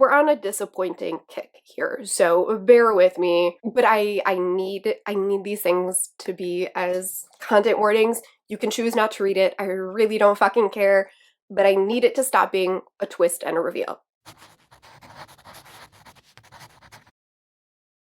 we're on a disappointing kick here, so bear with me. But I need these things to be as content warnings. You can choose not to read it. I really don't fucking care, but I need it to stop being a twist and a reveal.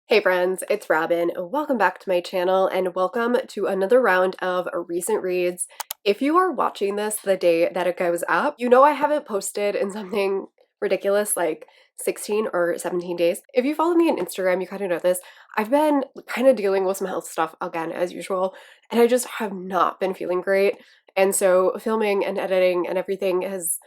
Hey friends, it's Robin. Welcome back to my channel and welcome to another round of recent reads. If you are watching this the day that it goes up, you know I haven't posted in something ridiculous like 16 or 17 days. If you follow me on Instagram, you kind of know this. I've been kind of dealing with some health stuff again as usual, and I just have not been feeling great. And so filming and editing and everything has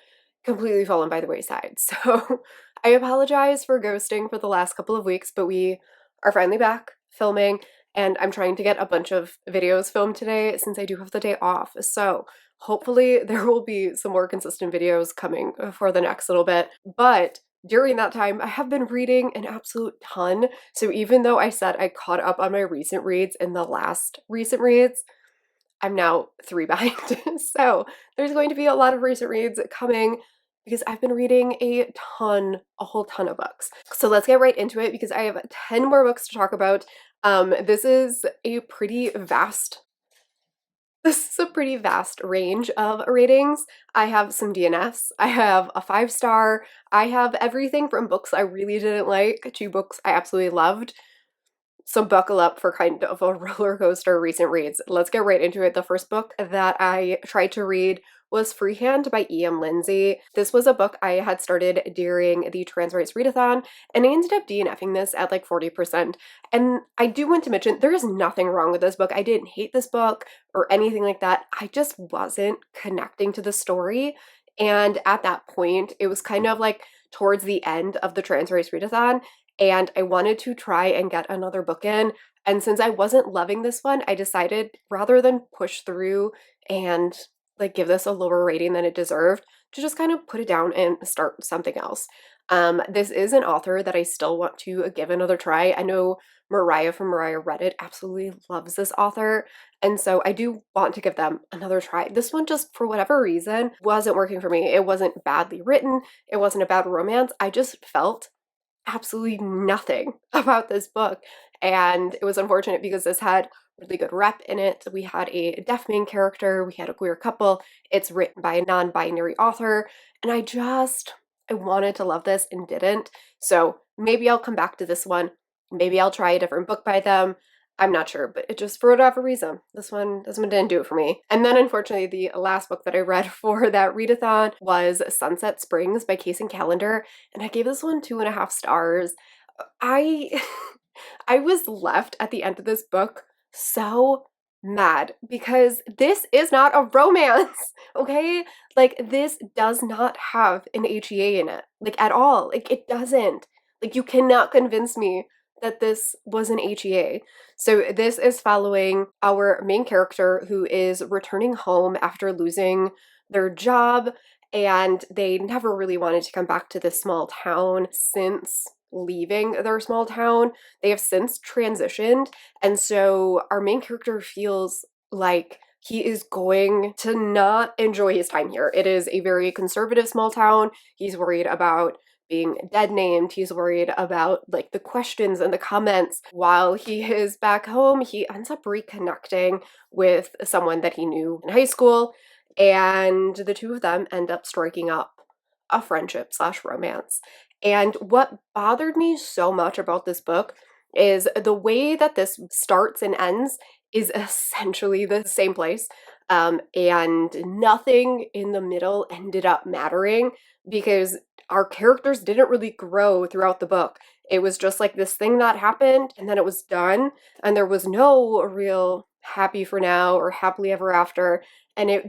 completely fallen by the wayside. So I apologize for ghosting for the last couple of weeks, but we are finally back filming, and I'm trying to get a bunch of videos filmed today since I do have the day off. So hopefully there will be some more consistent videos coming for the next little bit. But during that time, I have been reading an absolute ton. So even though I said I caught up on my recent reads in the last recent reads, I'm now 3 behind. So there's going to be a lot of recent reads coming because I've been reading a whole ton of books. So let's get right into it because I have 10 more books to talk about. This is a pretty vast range of ratings. I have some DNFs, I have a 5-star, I have everything from books I really didn't like to books I absolutely loved. So buckle up for kind of a roller coaster recent reads. Let's get right into it. The first book that I tried to read was Freehand by E.M. Lindsay. This was a book I had started during the Trans Rights Readathon, and I ended up DNFing this at like 40%. And I do want to mention there is nothing wrong with this book. I didn't hate this book or anything like that. I just wasn't connecting to the story. And at that point, it was kind of like towards the end of the Trans Rights Readathon, and I wanted to try and get another book in. And since I wasn't loving this one, I decided rather than push through and like give this a lower rating than it deserved, to just kind of put it down and start something else. This is an author that I still want to give another try. I know Mariah from Mariah Reddit absolutely loves this author, and so I do want to give them another try. This one just, for whatever reason, wasn't working for me. It wasn't badly written. It wasn't a bad romance. I just felt absolutely nothing about this book, and it was unfortunate because this had really good rep in it. We had a deaf main character, we had a queer couple, it's written by a non-binary author, and I wanted to love this and didn't. So maybe I'll come back to this one, maybe I'll try a different book by them. I'm not sure, but it just, for whatever reason, this one didn't do it for me. And then unfortunately, the last book that I read for that readathon was Sunset Springs by Case and Calendar, and I gave this one 2.5 stars. I I was left at the end of this book so mad because this is not a romance, okay? Like, this does not have an HEA in it, like, at all. Like, it doesn't. Like, you cannot convince me that this was an HEA. So this is following our main character who is returning home after losing their job, and they never really wanted to come back to this small town since leaving their small town. They have since transitioned, and so our main character feels like he is going to not enjoy his time here. It is a very conservative small town. He's worried about being dead named. He's worried about like the questions and the comments. While he is back home, he ends up reconnecting with someone that he knew in high school, and the two of them end up striking up a friendship slash romance. And what bothered me so much about this book is the way that this starts and ends is essentially the same place. And nothing in the middle ended up mattering because our characters didn't really grow throughout the book. It was just like this thing that happened and then it was done, and there was no real happy for now or happily ever after. And I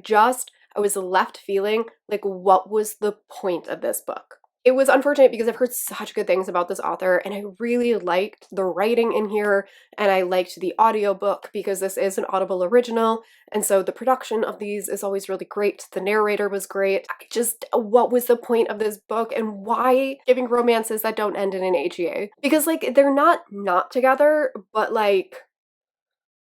was left feeling like, what was the point of this book? It was unfortunate because I've heard such good things about this author, and I really liked the writing in here, and I liked the audiobook because this is an Audible original, and so the production of these is always really great. The narrator was great. What was the point of this book, and why giving romances that don't end in an HEA? Because, like, they're not together, but, like,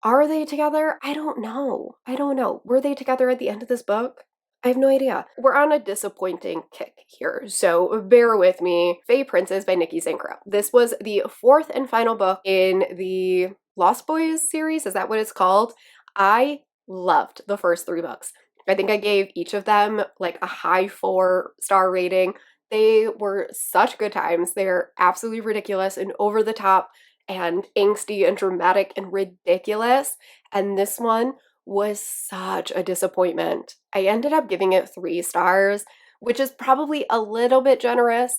are they together? I don't know. Were they together at the end of this book? I have no idea. We're on a disappointing kick here, so bear with me. Faye Princess by Nikki Zinkro. This was the fourth and final book in the Lost Boys series. Is that what it's called? I loved the first three books. I think I gave each of them like a high 4-star rating. They were such good times. They're absolutely ridiculous and over the top and angsty and dramatic and ridiculous. And this one was such a disappointment. I ended up giving it 3 stars, which is probably a little bit generous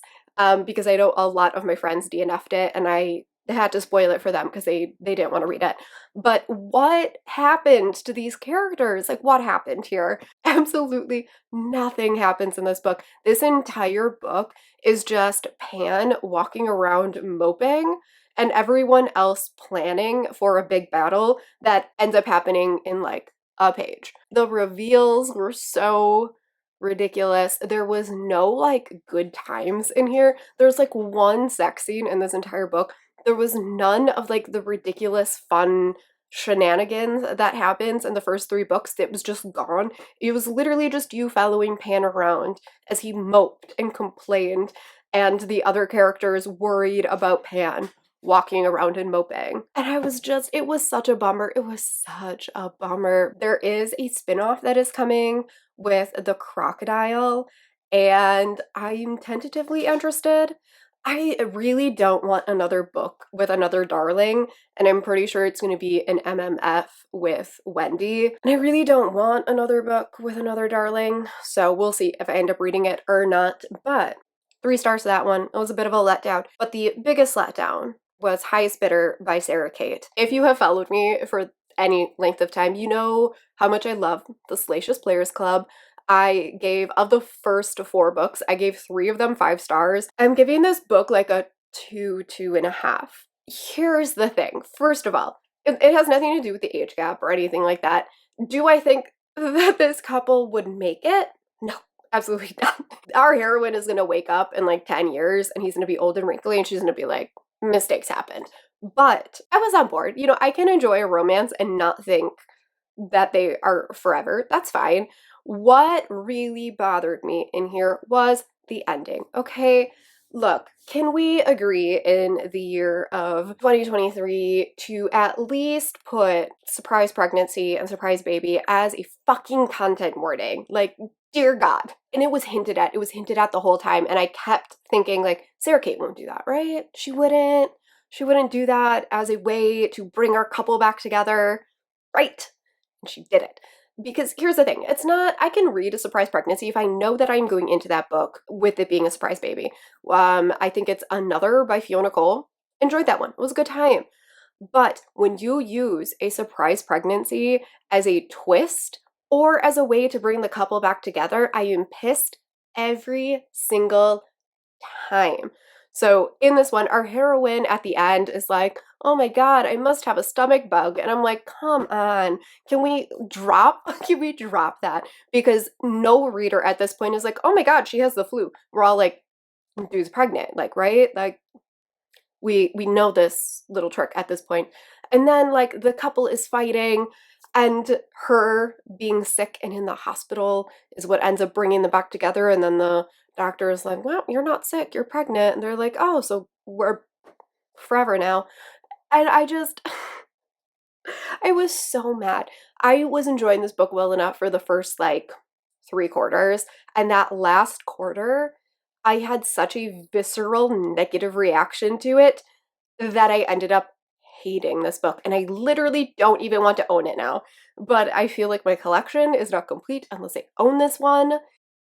because I know a lot of my friends DNF'd it and I had to spoil it for them because they didn't want to read it. But what happened to these characters? Like, what happened here? Absolutely nothing happens in this book. This entire book is just Pan walking around moping and everyone else planning for a big battle that ends up happening in like a page. The reveals were so ridiculous. There was no like good times in here. There's like one sex scene in this entire book. There was none of like the ridiculous fun shenanigans that happens in the first 3 books. It was just gone. It was literally just you following Pan around as he moped and complained and the other characters worried about Pan walking around and moping. And I was just, it was such a bummer. It was such a bummer. There is a spin-off that is coming with the crocodile, and I'm tentatively interested. I really don't want another book with another darling, and I'm pretty sure it's going to be an MMF with Wendy. And I really don't want another book with another darling, so we'll see if I end up reading it or not. But 3 stars to that one. It was a bit of a letdown. But the biggest letdown was Highest Bidder by Sarah Kate. If you have followed me for any length of time, you know how much I love the Salacious Players Club. I gave, of the first 4 books, I gave 3 of them 5 stars. I'm giving this book like a 2.5. Here's the thing. First of all, it has nothing to do with the age gap or anything like that. Do I think that this couple would make it? No, absolutely not. Our heroine is gonna wake up in like 10 years and he's gonna be old and wrinkly and she's gonna be like, mistakes happened. But I was on board. You know, I can enjoy a romance and not think that they are forever. That's fine. What really bothered me in here was the ending. Okay, look, can we agree in the year of 2023 to at least put surprise pregnancy and surprise baby as a fucking content warning? Like, dear God. And it was hinted at. It was hinted at the whole time. And I kept thinking, like, Sarah Kate won't do that, right? She wouldn't. She wouldn't do that as a way to bring our couple back together, right? And she did it. Because here's the thing, it's not, I can read a surprise pregnancy if I know that I'm going into that book with it being a surprise baby. I think it's Another by Fiona Cole. Enjoyed that one. It was a good time. But when you use a surprise pregnancy as a twist or as a way to bring the couple back together, I am pissed every single time. So in this one, our heroine at the end is like, oh my God, I must have a stomach bug. And I'm like, come on, can we drop that? Because no reader at this point is like, oh my God, she has the flu. We're all like, dude's pregnant, like, right? Like, we know this little trick at this point. And then like the couple is fighting and her being sick and in the hospital is what ends up bringing them back together. And then the doctor is like, well, you're not sick, you're pregnant. And they're like, oh, so we're forever now. And I just, I was so mad. I was enjoying this book well enough for the first like 3 quarters. And that last quarter, I had such a visceral negative reaction to it that I ended up hating this book. And I literally don't even want to own it now. But I feel like my collection is not complete unless I own this one.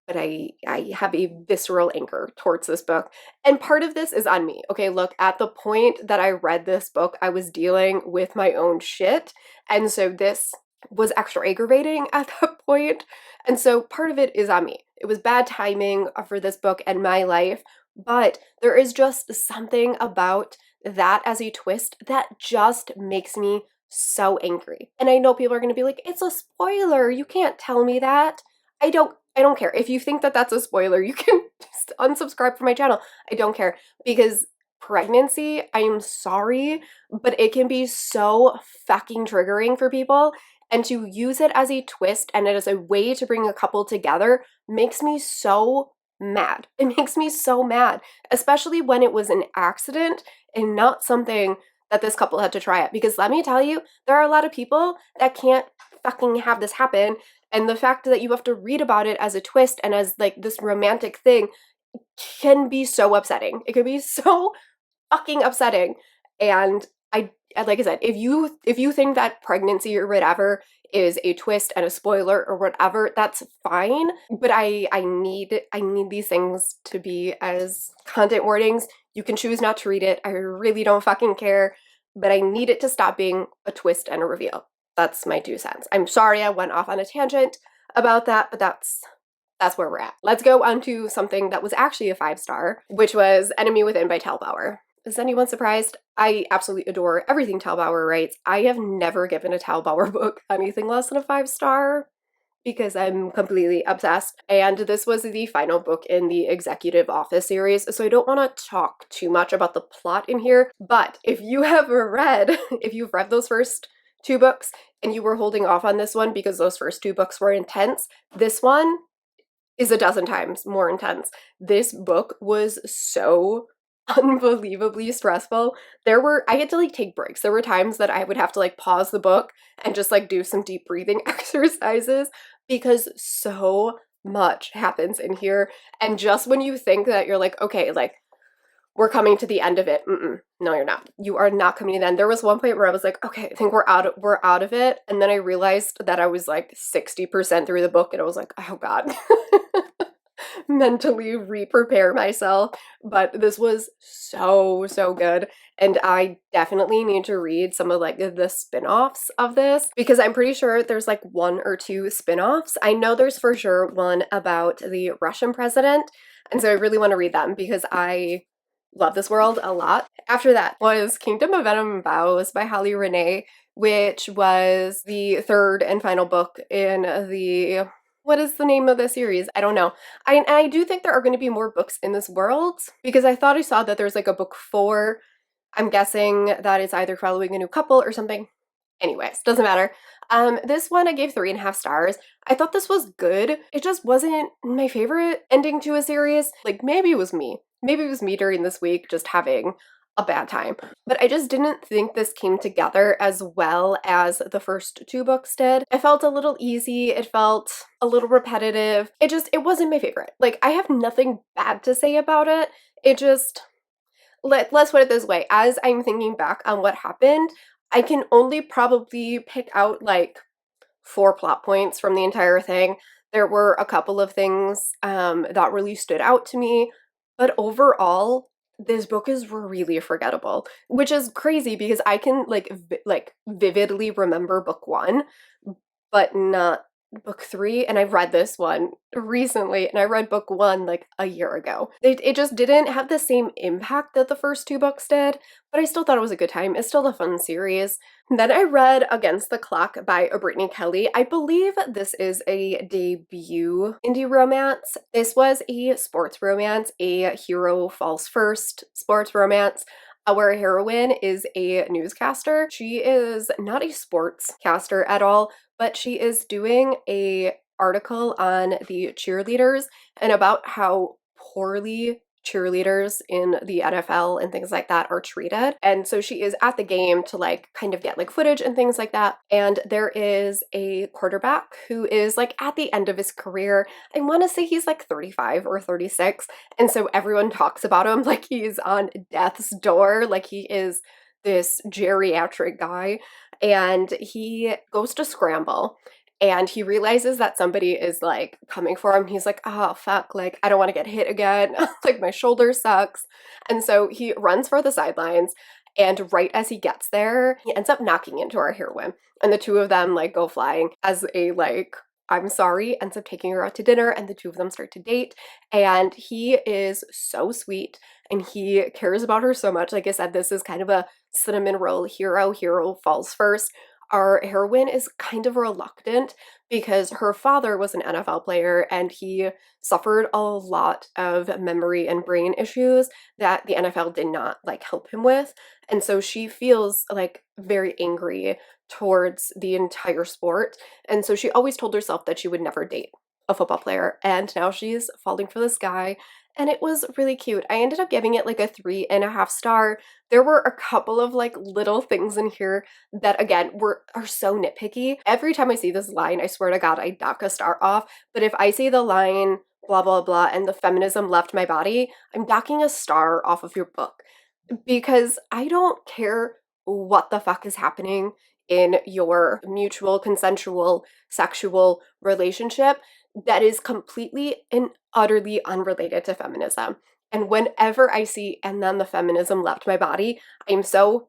But I have a visceral anger towards this book. And part of this is on me. Okay, look, at the point that I read this book, I was dealing with my own shit. And so this was extra aggravating at that point. And so part of it is on me. It was bad timing for this book and my life. But there is just something about that as a twist that just makes me so angry. And I know people are going to be like, it's a spoiler. You can't tell me that. I don't care. If you think that that's a spoiler, you can just unsubscribe from my channel. I don't care because pregnancy, I am sorry, but it can be so fucking triggering for people. And to use it as a twist and as a way to bring a couple together makes me so mad. It makes me so mad, especially when it was an accident and not something that this couple had to try it. Because let me tell you, there are a lot of people that can't fucking have this happen. And the fact that you have to read about it as a twist and as like this romantic thing can be so upsetting. It can be so fucking upsetting. And like I said, if you think that pregnancy or whatever is a twist and a spoiler or whatever, that's fine. But I need these things to be as content warnings. You can choose not to read it. I really don't fucking care. But I need it to stop being a twist and a reveal. That's my 2 cents. I'm sorry I went off on a tangent about that, but that's where we're at. Let's go on to something that was actually a 5-star, which was Enemy Within by Talbauer. Is anyone surprised? I absolutely adore everything Talbauer writes. I have never given a Talbauer book anything less than a 5-star because I'm completely obsessed. And this was the final book in the Executive Office series, so I don't want to talk too much about the plot in here. But if you have read, if you've read those first 2 books and you were holding off on this one because those first 2 books were intense, this one is a dozen times more intense. This book was so unbelievably stressful. I had to like take breaks. There were times that I would have to like pause the book and just like do some deep breathing exercises because so much happens in here. And just when you think that you're like, okay, like we're coming to the end of it. No, you're not. You are not coming to the end. There was one point where I was like, okay, I think we're out of it. And then I realized that I was like 60% through the book and I was like, oh God. Mentally re-prepare myself. But this was so, so good. And I definitely need to read some of like the spin-offs of this because I'm pretty sure there's like 1 or 2 spin-offs. I know there's for sure one about the Russian president. And so I really want to read them because I love this world a lot. After that was Kingdom of Venom and Vows by Holly Renee, which was the 3rd and final book in the what is the name of the series? I don't know. I do think there are going to be more books in this world because I thought I saw that there's like a book 4. I'm guessing that it's either following a new couple or something. Anyways, doesn't matter. This one I gave 3.5 stars. I thought this was good. It just wasn't my favorite ending to a series. Like maybe it was me. Maybe it was me during this week just having a bad time. But I just didn't think this came together as well as the first 2 books did. It felt a little easy. It felt a little repetitive. It wasn't my favorite. Like I have nothing bad to say about it. It just, let's put it this way. As I'm thinking back on what happened, I can only probably pick out like 4 plot points from the entire thing. There were a couple of things that really stood out to me, but overall, this book is really forgettable, which is crazy because I can like vividly remember book 1, but not book 3. And I've read this one recently, and I read book 1 like a year ago. It just didn't have the same impact that the first 2 books did, but I still thought it was a good time. It's still a fun series. Then I read Against the Clock by Brittany Kelly. I believe this is a debut indie romance. This was a sports romance, a hero falls first sports romance. Our heroine is a newscaster. She is not a sportscaster at all, but she is doing a article on the cheerleaders and about how poorly cheerleaders in the NFL and things like that are treated. And so she is at the game to like kind of get like footage and things like that. And there is a quarterback who is like at the end of his career. I want to say he's like 35 or 36. And so everyone talks about him like he's on death's door, like he is this geriatric guy. And he goes to scramble and he realizes that somebody is like coming for him. He's like, oh fuck, like I don't want to get hit again. Like my shoulder sucks. And so he runs for the sidelines, and right as he gets there, he ends up knocking into our heroine. And the 2 of them like go flying as a like, I'm sorry, ends up taking her out to dinner, and the 2 of them start to date. And he is so sweet and he cares about her so much. Like I said, this is kind of a cinnamon roll hero. Hero falls first. Our heroine is kind of reluctant because her father was an NFL player and he suffered a lot of memory and brain issues that the NFL did not like help him with. And so she feels like very angry towards the entire sport. And so she always told herself that she would never date a football player. And now she's falling for this guy. And it was really cute. I ended up giving it like a 3.5 star. There were a couple of like little things in here that again are so nitpicky. Every time I see this line, I swear to God, I dock a star off. But if I see the line blah blah blah and the feminism left my body, I'm docking a star off of your book because I don't care what the fuck is happening in your mutual consensual sexual relationship that is completely and utterly unrelated to feminism. And whenever I see and then the feminism left my body, I'm so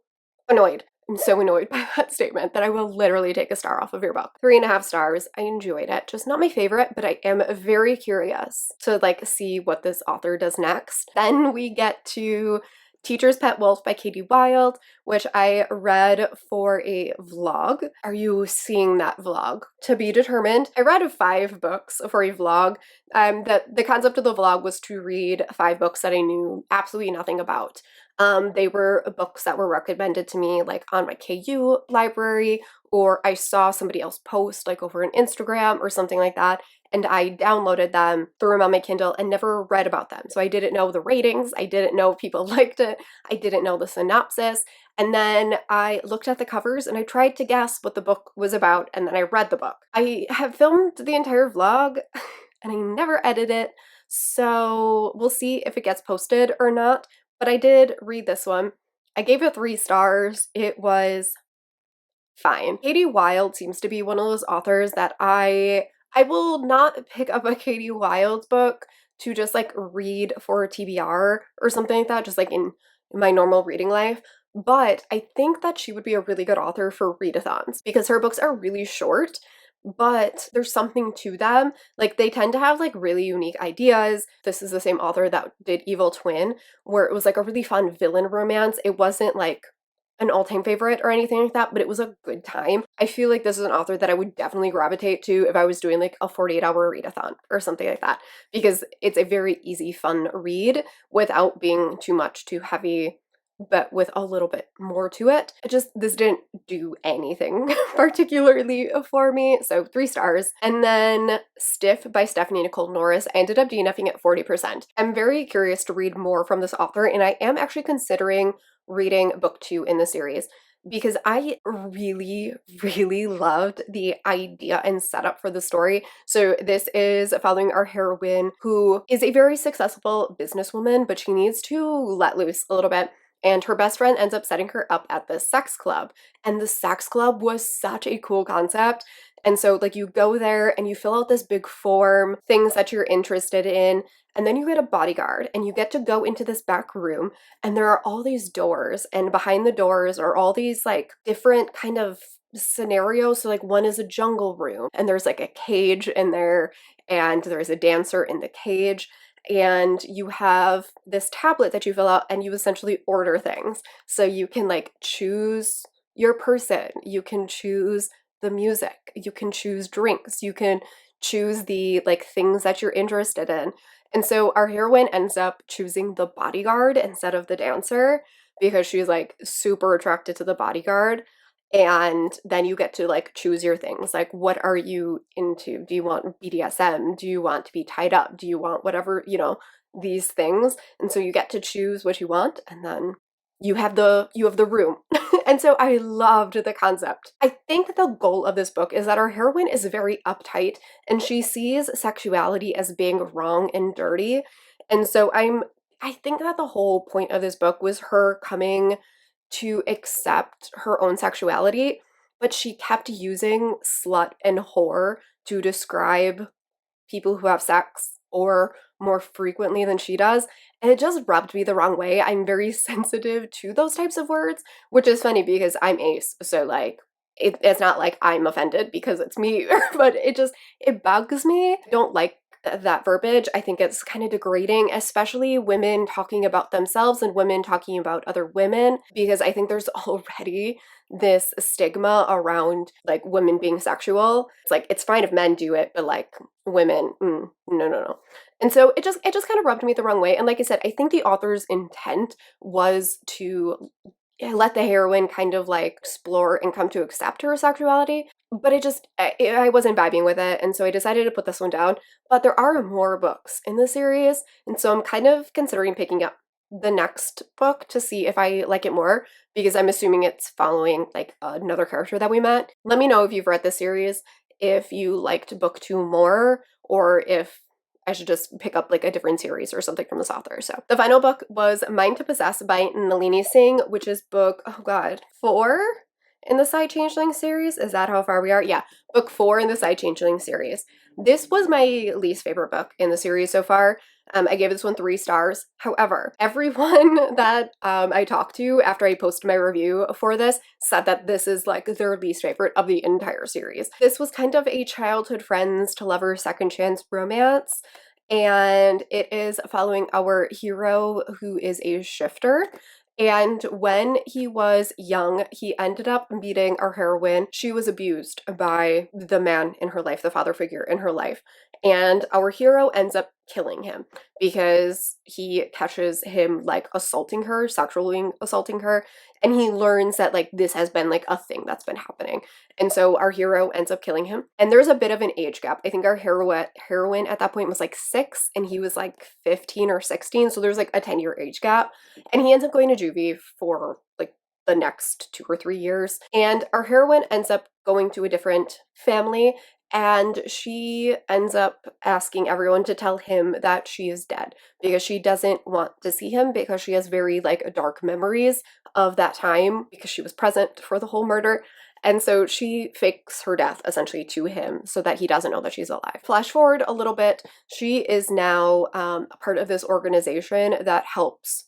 annoyed. I'm so annoyed by that statement that I will literally take a star off of your book. 3.5 stars. I enjoyed it. Just not my favorite, but I am very curious to like see what this author does next. Then we get to Teacher's Pet Wolf by Katie Wilde, which I read for a vlog. Are you seeing that vlog? To be determined. I read 5 books for a vlog. The concept of the vlog was to read 5 books that I knew absolutely nothing about. They were books that were recommended to me like on my KU library, or I saw somebody else post like over an Instagram or something like that, and I downloaded them, threw them on my Kindle, and never read about them. So I didn't know the ratings, I didn't know if people liked it, I didn't know the synopsis, and then I looked at the covers and I tried to guess what the book was about, and then I read the book. I have filmed the entire vlog, and I never edit it, so we'll see if it gets posted or not, but I did read this one. I gave it 3 stars. It was fine. Katie Wilde seems to be one of those authors that I will not pick up a Katie Wilde book to just like read for a TBR or something like that, just like in my normal reading life. But I think that she would be a really good author for readathons because her books are really short, but there's something to them. Like they tend to have like really unique ideas. This is the same author that did Evil Twin, where it was like a really fun villain romance. It wasn't like an all-time favorite or anything like that, but it was a good time. I feel like this is an author that I would definitely gravitate to if I was doing like a 48-hour readathon or something like that, because it's a very easy, fun read without being too much too heavy, but with a little bit more to it. This didn't do anything particularly for me, so 3 stars. And then Stiff by Stephanie Nicole Norris, I ended up DNFing at 40%. I'm very curious to read more from this author, and I am actually considering reading book 2 in the series because I really, really loved the idea and setup for the story. So this is following our heroine who is a very successful businesswoman, but she needs to let loose a little bit. And her best friend ends up setting her up at the sex club. And the sex club was such a cool concept. And so like you go there and you fill out this big form, things that you're interested in, and then you get a bodyguard and you get to go into this back room and there are all these doors, and behind the doors are all these like different kind of scenarios. So like one is a jungle room and there's like a cage in there and there's a dancer in the cage, and you have this tablet that you fill out and you essentially order things. So you can like choose your person, you can choose the music, you can choose drinks, you can choose the like things that you're interested in. And so our heroine ends up choosing the bodyguard instead of the dancer because she's like super attracted to the bodyguard. And then you get to like choose your things. Like, what are you into? Do you want BDSM? Do you want to be tied up? Do you want whatever, these things? And so you get to choose what you want, and then you have the room. And so I loved the concept. I think the goal of this book is that our heroine is very uptight and she sees sexuality as being wrong and dirty. And so I think that the whole point of this book was her coming to accept her own sexuality, but she kept using slut and whore to describe people who have sex or more frequently than she does. And it just rubbed me the wrong way. I'm very sensitive to those types of words, which is funny because I'm ace. So like it's not like I'm offended because it's me, but it bugs me. I don't like that verbiage. I think it's kind of degrading, especially women talking about themselves and women talking about other women, because I think there's already this stigma around like women being sexual. It's like it's fine if men do it, but like women, no, no, no. And so it just kind of rubbed me the wrong way. And like I said, I think the author's intent was to let the heroine kind of like explore and come to accept her sexuality. But I wasn't vibing with it, and so I decided to put this one down. But there are more books in the series, and so I'm kind of considering picking up the next book to see if I like it more, because I'm assuming it's following like another character that we met. Let me know if you've read this series, if you liked book 2 more, or if I should just pick up like a different series or something from this author. So the final book was Mind to Possess by Nalini Singh, which is book, oh god, 4 in the Side Changeling series. Is that how far we are? Yeah, book 4 in the Side Changeling series. This was my least favorite book in the series so far. I gave this one 3 stars. However, everyone that I talked to after I posted my review for this said that this is like their least favorite of the entire series. This was kind of a childhood friends to lovers second chance romance, and it is following our hero who is a shifter. And when he was young, he ended up meeting our heroine. She was abused by the man in her life, the father figure in her life. And our hero ends up killing him because he catches him like assaulting her, sexually assaulting her. And he learns that like this has been like a thing that's been happening. And so our hero ends up killing him. And there's a bit of an age gap. I think our heroine at that point was like 6 and he was like 15 or 16. So there's like a 10-year age gap. And he ends up going to juvie for like the next 2 or 3 years. And our heroine ends up going to a different family, and she ends up asking everyone to tell him that she is dead because she doesn't want to see him, because she has very like dark memories of that time because she was present for the whole murder. And so she fakes her death essentially to him so that he doesn't know that she's alive. Flash forward a little bit, she is now a part of this organization that helps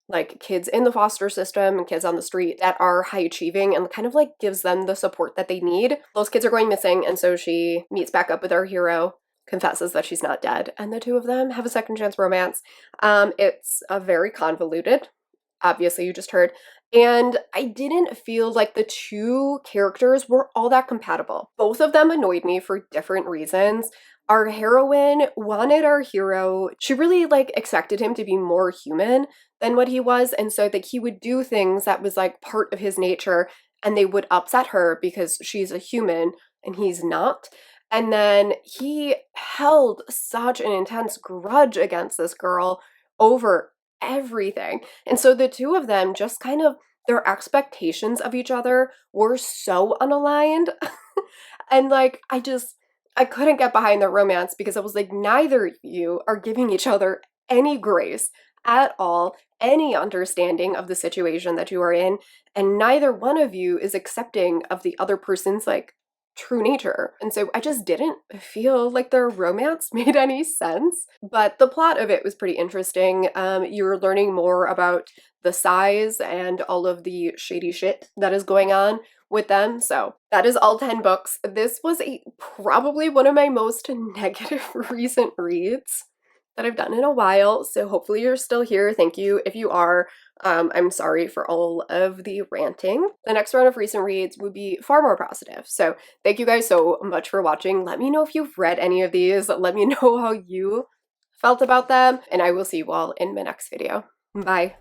like kids in the foster system and kids on the street that are high achieving, and kind of like gives them the support that they need. Those kids are going missing, and so she meets back up with our hero, confesses that she's not dead, and the two of them have a second chance romance. It's a very convoluted, obviously you just heard, and I didn't feel like the two characters were all that compatible. Both of them annoyed me for different reasons. Our heroine wanted our hero, she really like expected him to be more human than what he was, and so that he would do things that was like part of his nature and they would upset her because she's a human and he's not. And then he held such an intense grudge against this girl over everything. And so the two of them just kind of, their expectations of each other were so unaligned. And like I couldn't get behind their romance because I was like, neither of you are giving each other any grace at all, any understanding of the situation that you are in, and neither one of you is accepting of the other person's like true nature. And so I just didn't feel like their romance made any sense. But the plot of it was pretty interesting. You're learning more about the size and all of the shady shit that is going on with them. So that is all 10 books. This was probably one of my most negative recent reads that I've done in a while. So hopefully you're still here. Thank you if you are. I'm sorry for all of the ranting. The next round of recent reads would be far more positive. So thank you guys so much for watching. Let me know if you've read any of these. Let me know how you felt about them, and I will see you all in my next video. Bye.